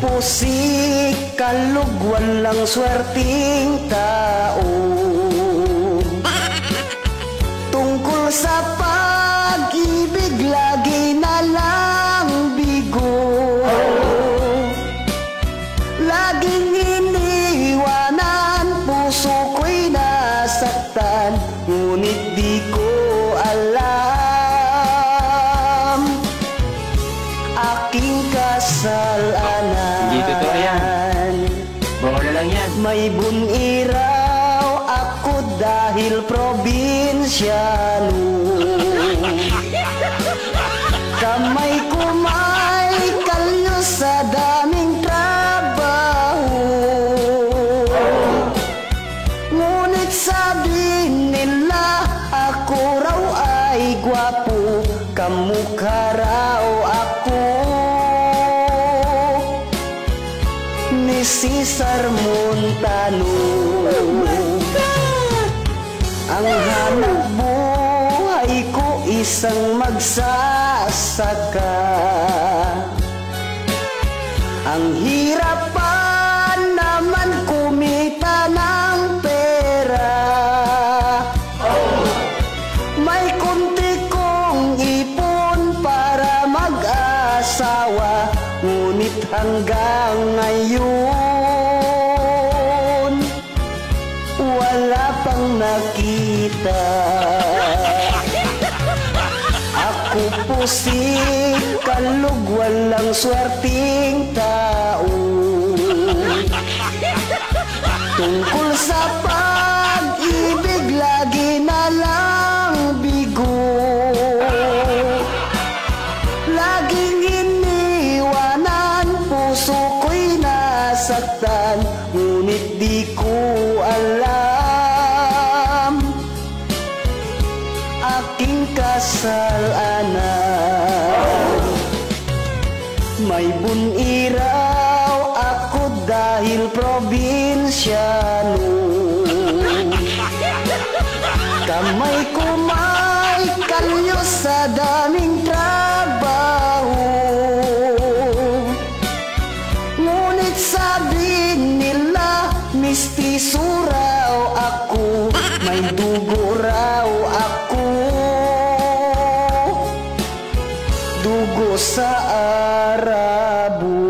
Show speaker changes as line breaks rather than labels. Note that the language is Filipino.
pusik, kalug walang swerting tao. Tungkol sa pag-ibig, lagi na lang bigo. Laging iniwanan, puso ko'y nasaktan, ngunit di ko alam aking kasalanan.
Hindi totoo yan. Bola lang yan.
May buniraw ako dahil probinsyano. Kamay ko may kalyo sa daming trabaho. Ngunit sabi nila ako raw ay gwapo, kamukha raw ako ni Cesar Montano. Ang hanap buhay ko isang magsasaka. Ang hirap pa naman kumita ng pera. May kunti kong ipon para mag-asawa, ngunit hanggang ngayon wala pang nakita. Ako pusik, kalug walang swerting tao. Tungkol sa pag-ibig, lagi na lang bigo. Laging iniwanan, puso ko'y nasaktan, ngunit di ko alam aking kasalanan. May buniraw ako dahil probinsyano. Kamay ko may kalyo sa daming trabaho. Ngunit sabi nila mistiso raw ako, may dugo raw ako, dugo sa Arabo.